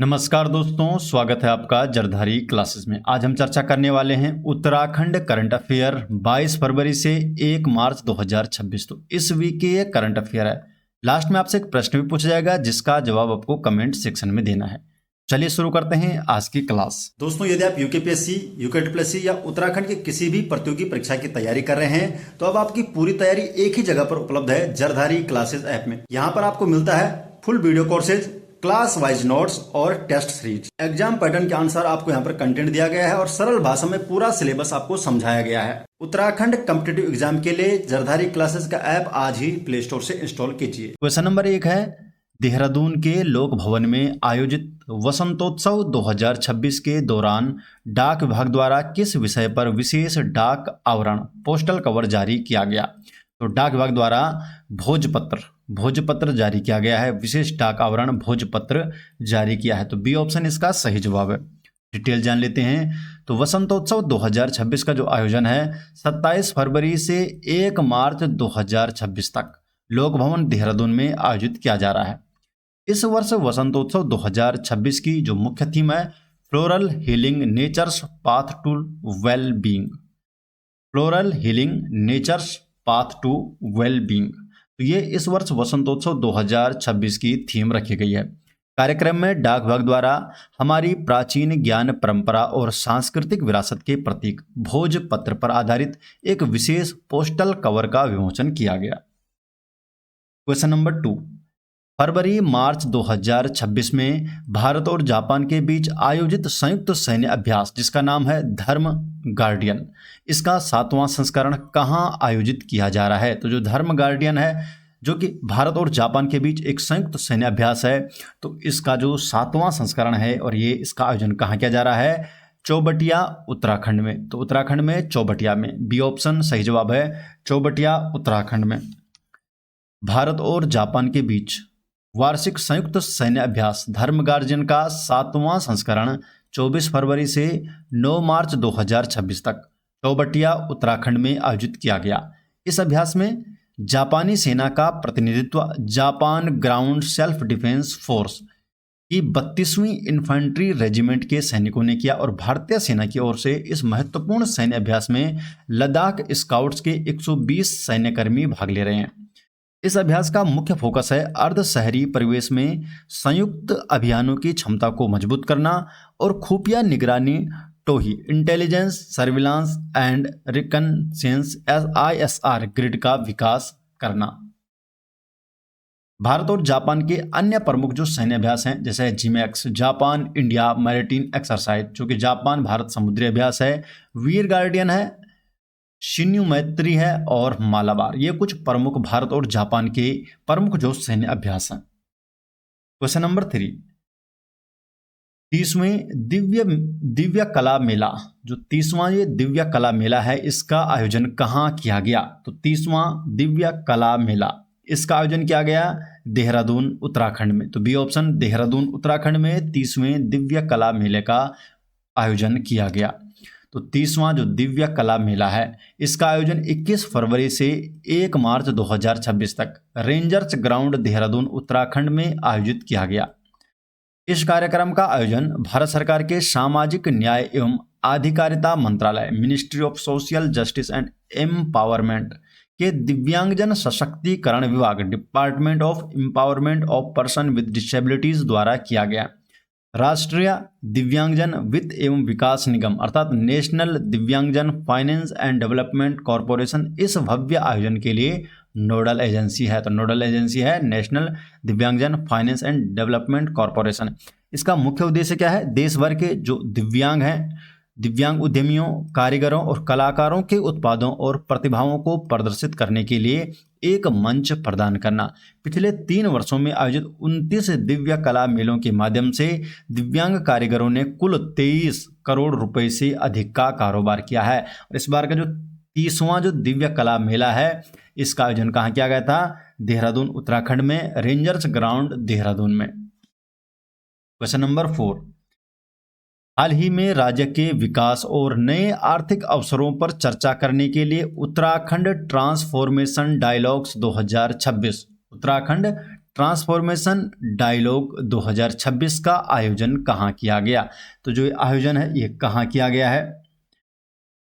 नमस्कार दोस्तों, स्वागत है आपका जरधारी क्लासेस में। आज हम चर्चा करने वाले हैं उत्तराखंड करंट अफेयर 22 फरवरी से 1 मार्च 2026। तो इस वीक के ये करंट अफेयर है। लास्ट में आपसे एक प्रश्न भी पूछा जाएगा जिसका जवाब आपको कमेंट सेक्शन में देना है। चलिए शुरू करते हैं आज की क्लास। दोस्तों, यदि आप यूकेपीएससी, यूकेटीपीएससी या उत्तराखंड की किसी भी प्रतियोगी परीक्षा की तैयारी कर रहे हैं तो अब आपकी पूरी तैयारी एक ही जगह पर उपलब्ध है, जरधारी क्लासेस ऐप में। यहाँ पर आपको मिलता है full video courses, class wise notes और टेस्ट सीरीज। एग्जाम पैटर्न के अनुसार आपको यहाँ पर कंटेंट दिया गया है और सरल भाषा में पूरा सिलेबस आपको समझाया गया है। उत्तराखंड कॉम्पिटिटिव एग्जाम के लिए जरधारी क्लासेस का ऐप आज ही प्ले स्टोर से इंस्टॉल कीजिए। क्वेश्चन नंबर 1 है, देहरादून के लोक भवन में आयोजित वसंतोत्सव 2026 के दौरान डाक विभाग द्वारा किस विषय पर विशेष डाक आवरण पोस्टल कवर जारी किया गया? तो डाक विभाग द्वारा भोजपत्र जारी किया गया है। विशेष डाक आवरण भोजपत्र जारी किया है। तो बी ऑप्शन इसका सही जवाब है। डिटेल जान लेते हैं। तो वसंतोत्सव 2026 का जो आयोजन है 27 फरवरी से 1 मार्च 2026 तक लोक भवन देहरादून में आयोजित किया जा रहा है। इस वर्ष वसंतोत्सव 2026 की जो मुख्य थीम है floral healing nature's path to well being. Floral healing nature's path to well being. तो ये इस वर्ष वसंतोत्सव 2026 की थीम रखी गई है। कार्यक्रम में डाक विभाग द्वारा हमारी प्राचीन ज्ञान परंपरा और सांस्कृतिक विरासत के प्रतीक भोजपत्र पर आधारित एक विशेष पोस्टल कवर का विमोचन किया गया। क्वेश्चन नंबर 2, फरवरी मार्च 2026 में भारत और जापान के बीच आयोजित संयुक्त सैन्य अभ्यास जिसका नाम है धर्म गार्डियन, इसका 7वां संस्करण कहां आयोजित किया जा रहा है? तो जो धर्म गार्डियन है जो कि भारत और जापान के बीच एक संयुक्त सैन्य अभ्यास है, तो इसका जो 7वां संस्करण है और ये इसका आयोजन कहां किया जा रहा है? चौबटिया उत्तराखंड में। तो उत्तराखंड में चौबटिया में। बी ऑप्शन सही जवाब है, चौबटिया उत्तराखंड में। भारत और जापान के बीच वार्षिक संयुक्त सैन्य अभ्यास धर्म गार्जियन का 7वां संस्करण 24 फरवरी से 9 मार्च 2026 तक चौबटिया उत्तराखंड में आयोजित किया गया। इस अभ्यास में जापानी सेना का प्रतिनिधित्व Japan ground self defence force की 32वीं इन्फेंट्री रेजिमेंट के सैनिकों ने किया और भारतीय सेना की ओर से इस महत्वपूर्ण सैन्य अभ्यास में लद्दाख स्काउट्स के 120 सैन्यकर्मी भाग ले रहे हैं। इस अभ्यास का मुख्य फोकस है अर्ध शहरी परिवेश में संयुक्त अभियानों की क्षमता को मजबूत करना और खुफिया निगरानी टोही intelligence surveillance and reconnaissance ISR grid का विकास करना। भारत और जापान के अन्य प्रमुख जो सैन्य अभ्यास हैं जैसे JIMEX Japan India maritime exercise जो कि जापान भारत समुद्री अभ्यास है, वीर गार्डियन है, शिन्यू मैत्री है और मालाबार, ये कुछ प्रमुख भारत और जापान के प्रमुख जो सैन्य अभ्यास हैं। क्वेश्चन नंबर 3, 30वें दिव्य कला मेला, जो 30वां ये दिव्य कला मेला है इसका आयोजन कहाँ किया गया? तो 30वां दिव्य कला मेला इसका आयोजन किया गया देहरादून उत्तराखंड में। तो बी ऑप्शन देहरादून उत्तराखंड में 30वें दिव्य कला मेले का आयोजन किया गया। तो 30वां जो दिव्य कला मेला है इसका आयोजन 21 फरवरी से 1 मार्च 2026 तक रेंजर्स ग्राउंड देहरादून उत्तराखंड में आयोजित किया गया। इस कार्यक्रम का आयोजन भारत सरकार के सामाजिक न्याय एवं आधिकारिता मंत्रालय ministry of social justice and empowerment के दिव्यांगजन सशक्तिकरण विभाग department of empowerment of person with disabilities द्वारा किया गया। राष्ट्रीय दिव्यांगजन वित्त एवं विकास निगम अर्थात नेशनल दिव्यांगजन फाइनेंस एंड डेवलपमेंट कॉरपोरेशन इस भव्य आयोजन के लिए नोडल एजेंसी है। तो नोडल एजेंसी है नेशनल दिव्यांगजन फाइनेंस एंड डेवलपमेंट कॉरपोरेशन। इसका मुख्य उद्देश्य क्या है? देश भर के जो दिव्यांग हैं, दिव्यांग उद्यमियों, कारीगरों और कलाकारों के उत्पादों और प्रतिभाओं को प्रदर्शित करने के लिए एक मंच प्रदान करना। पिछले 3 वर्षों में आयोजित 29 दिव्य कला मेलों के माध्यम से दिव्यांग कारीगरों ने कुल 23 करोड़ रुपए से अधिक का कारोबार किया है। और इस बार का जो 30वां जो दिव्य कला मेला है इसका आयोजन कहाँ किया गया था? देहरादून उत्तराखंड में रेंजर्स ग्राउंड देहरादून में। क्वेश्चन नंबर 4, हाल ही में राज्य के विकास और नए आर्थिक अवसरों पर चर्चा करने के लिए Uttarakhand transformation dialogues 2026 Uttarakhand transformation dialogue 2026 का आयोजन कहाँ किया गया? तो जो आयोजन है ये कहाँ किया गया है?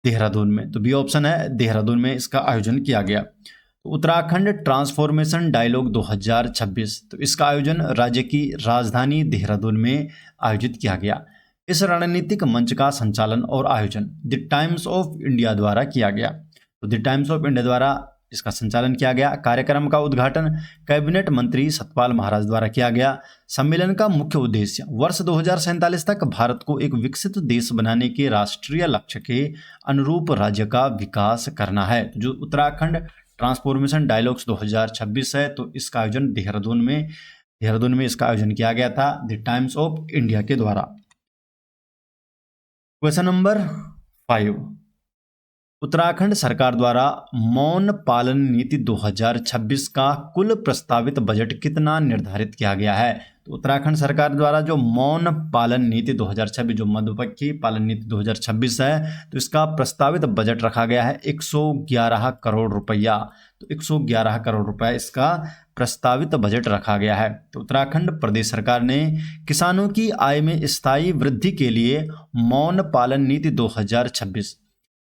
देहरादून में। तो बी ऑप्शन है, देहरादून में इसका आयोजन किया गया। तो उत्तराखंड ट्रांसफॉर्मेशन डायलॉग 2026, तो इसका आयोजन राज्य की राजधानी देहरादून में आयोजित किया गया। इस रणनीतिक मंच का संचालन और आयोजन द टाइम्स ऑफ इंडिया द्वारा किया गया। तो द टाइम्स ऑफ इंडिया द्वारा इसका संचालन किया गया। कार्यक्रम का उद्घाटन कैबिनेट मंत्री सतपाल महाराज द्वारा किया गया। सम्मेलन का मुख्य उद्देश्य वर्ष 2047 तक भारत को एक विकसित देश बनाने के राष्ट्रीय लक्ष्य के अनुरूप राज्य का विकास करना है। जो उत्तराखंड ट्रांसफॉर्मेशन डायलॉग्स 2026 है, तो इसका आयोजन देहरादून में इसका आयोजन किया गया था द टाइम्स ऑफ इंडिया के द्वारा। क्वेश्चन नंबर 5, उत्तराखंड सरकार द्वारा मौन पालन नीति 2026 का कुल प्रस्तावित बजट कितना निर्धारित किया गया है? तो उत्तराखंड सरकार द्वारा जो मौन पालन नीति 2026, जो मधुमक्खी पालन नीति 2026 है, तो इसका प्रस्तावित बजट रखा गया है 111 करोड़ रुपया। तो 111 करोड़ रुपया इसका प्रस्तावित बजट रखा गया है। तो उत्तराखंड प्रदेश सरकार ने किसानों की आय में स्थायी वृद्धि के लिए मौन पालन नीति 2026,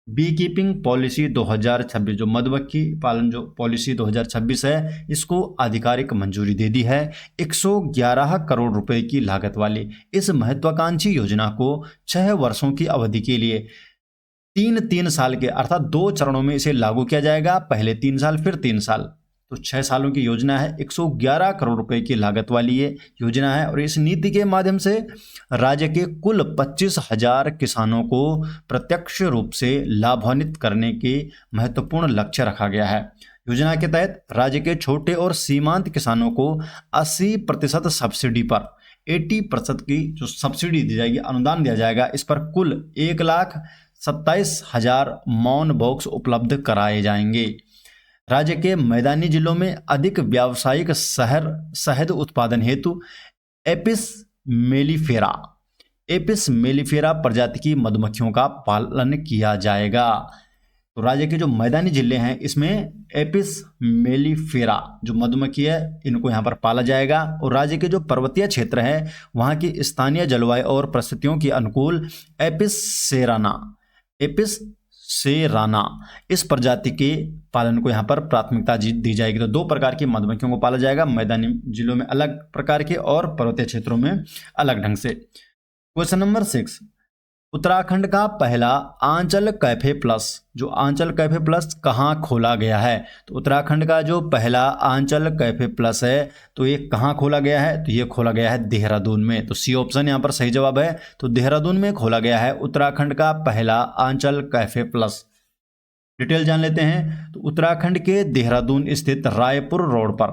बी कीपिंग पॉलिसी 2026, जो मधुमक्खी पालन जो पॉलिसी 2026 है, इसको आधिकारिक मंजूरी दे दी है। 111 करोड़ रुपए की लागत वाली इस महत्वाकांक्षी योजना को 6 वर्षों की अवधि के लिए 3 साल के अर्थात 2 चरणों में इसे लागू किया जाएगा। पहले 3 साल फिर 3 साल, तो 6 सालों की योजना है। 111 करोड़ रुपए की लागत वाली ये योजना है और इस नीति के माध्यम से राज्य के कुल 25,000 किसानों को प्रत्यक्ष रूप से लाभान्वित करने के महत्वपूर्ण लक्ष्य रखा गया है। योजना के तहत राज्य के छोटे और सीमांत किसानों को 80% सब्सिडी पर 80% की जो सब्सिडी दी जाएगी, अनुदान दिया जाएगा। इस पर कुल 1,27,000 मौन बॉक्स उपलब्ध कराए जाएंगे। राज्य के मैदानी जिलों में अधिक व्यावसायिक शहद उत्पादन हेतु एपिस मेलिफेरा प्रजाति की मधुमक्खियों का पालन किया जाएगा। तो राज्य के जो मैदानी जिले हैं इसमें एपिस मेलिफेरा जो मधुमक्खी है, इनको यहाँ पर पाला जाएगा। और राज्य के जो पर्वतीय क्षेत्र है वहाँ की स्थानीय जलवायु और परिस्थितियों के अनुकूल एपिस सेराना इस प्रजाति के पालन को यहाँ पर प्राथमिकता दी जाएगी। तो 2 प्रकार की मधुमक्खियों को पाला जाएगा, मैदानी जिलों में अलग प्रकार के और पर्वतीय क्षेत्रों में अलग ढंग से। क्वेश्चन नंबर 6, उत्तराखंड का पहला आंचल कैफे प्लस, जो आंचल कैफे प्लस कहाँ खोला गया है? तो उत्तराखंड का जो पहला आंचल कैफे प्लस है, तो ये कहाँ खोला गया है? तो ये खोला गया है देहरादून में। तो सी ऑप्शन यहाँ पर सही जवाब है। तो देहरादून में खोला गया है उत्तराखंड का पहला आंचल कैफे प्लस। डिटेल जान लेते हैं। तो उत्तराखंड के देहरादून स्थित रायपुर रोड पर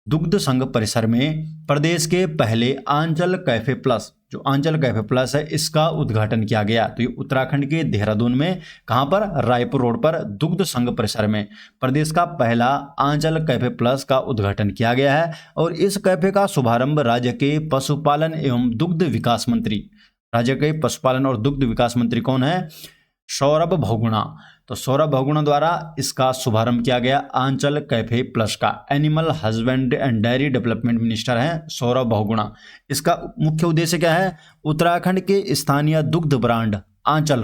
दुग्ध संघ परिसर में प्रदेश के पहले आंचल कैफे प्लस, जो आंचल कैफे प्लस है, इसका उद्घाटन किया गया। तो ये उत्तराखंड के देहरादून में कहां पर? रायपुर रोड पर दुग्ध संघ परिसर में प्रदेश का पहला आंचल कैफे प्लस का उद्घाटन किया गया है। और इस कैफे का शुभारंभ राज्य के पशुपालन एवं दुग्ध विकास मंत्री, राज्य के पशुपालन और दुग्ध विकास मंत्री कौन है? सौरभ बहुगुणा। तो सौरभ बहुगुणा द्वारा इसका शुभारंभ किया गया आंचल कैफे प्लस का। Animal husbandry and dairy development minister हैं सौरभ बहुगुणा। इसका मुख्य उद्देश्य क्या है? उत्तराखंड के स्थानीय दुग्ध ब्रांड आंचल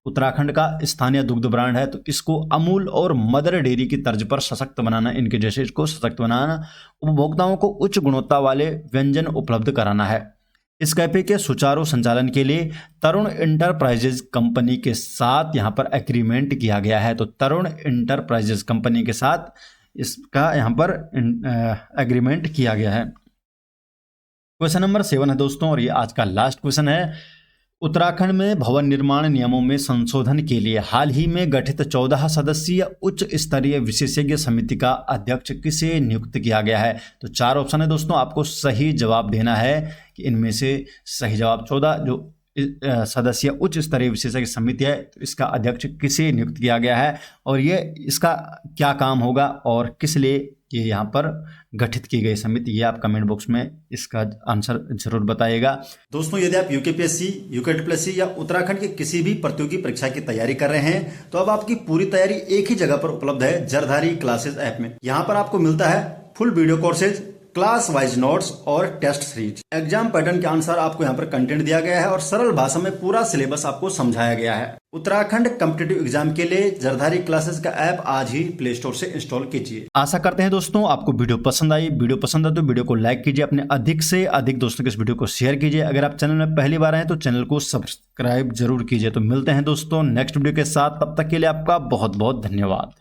उत्तराखंड का स्थानीय दुग्ध ब्रांड है, तो इसको अमूल और मदर डेयरी की तर्ज पर सशक्त बनाना, इनके जैसे इसको सशक्त बनाना, उपभोक्ताओं को उच्च गुणवत्ता वाले व्यंजन उपलब्ध कराना है। इस कैफे के सुचारू संचालन के लिए तरुण इंटरप्राइजेज कंपनी के साथ यहाँ पर एग्रीमेंट किया गया है। तो तरुण इंटरप्राइजेज कंपनी के साथ इसका यहाँ पर एग्रीमेंट किया गया है। क्वेश्चन नंबर 7 है दोस्तों, और ये आज का लास्ट क्वेश्चन है। उत्तराखंड में भवन निर्माण नियमों में संशोधन के लिए हाल ही में गठित 14 सदस्यीय उच्च स्तरीय विशेषज्ञ समिति का अध्यक्ष किसे नियुक्त किया गया है? तो 4 ऑप्शन है दोस्तों, आपको सही जवाब देना है कि इनमें से सही जवाब 14 जो सदस्यीय उच्च स्तरीय विशेषज्ञ समिति है, तो इसका अध्यक्ष किसे नियुक्त किया गया है और ये इसका क्या काम होगा और किस लिए कि यहाँ पर गठित की गई समिति, ये आप कमेंट बॉक्स में इसका आंसर जरूर बताइएगा। दोस्तों, यदि आप यूकेपीएससी, यूकेटीपीएससी या उत्तराखंड की किसी भी प्रतियोगी परीक्षा की तैयारी कर रहे हैं तो अब आपकी पूरी तैयारी एक ही जगह पर उपलब्ध है, जरधारी क्लासेस ऐप में। यहाँ पर आपको मिलता है full video courses, class wise notes और टेस्ट सीरीज। एग्जाम पैटर्न के अनुसार आपको यहाँ पर कंटेंट दिया गया है और सरल भाषा में पूरा सिलेबस आपको समझाया गया है। उत्तराखंड कॉम्पिटिटिव एग्जाम के लिए जरधारी क्लासेस का ऐप आज ही प्ले स्टोर से इंस्टॉल कीजिए। आशा करते हैं दोस्तों आपको वीडियो पसंद आई। वीडियो पसंद आए तो वीडियो को लाइक कीजिए, अपने अधिक से अधिक दोस्तों के इस वीडियो को शेयर कीजिए। अगर आप चैनल में पहली बार आए तो चैनल को सब्सक्राइब जरूर कीजिए। तो मिलते हैं दोस्तों नेक्स्ट वीडियो के साथ, तब तक के लिए आपका बहुत बहुत धन्यवाद।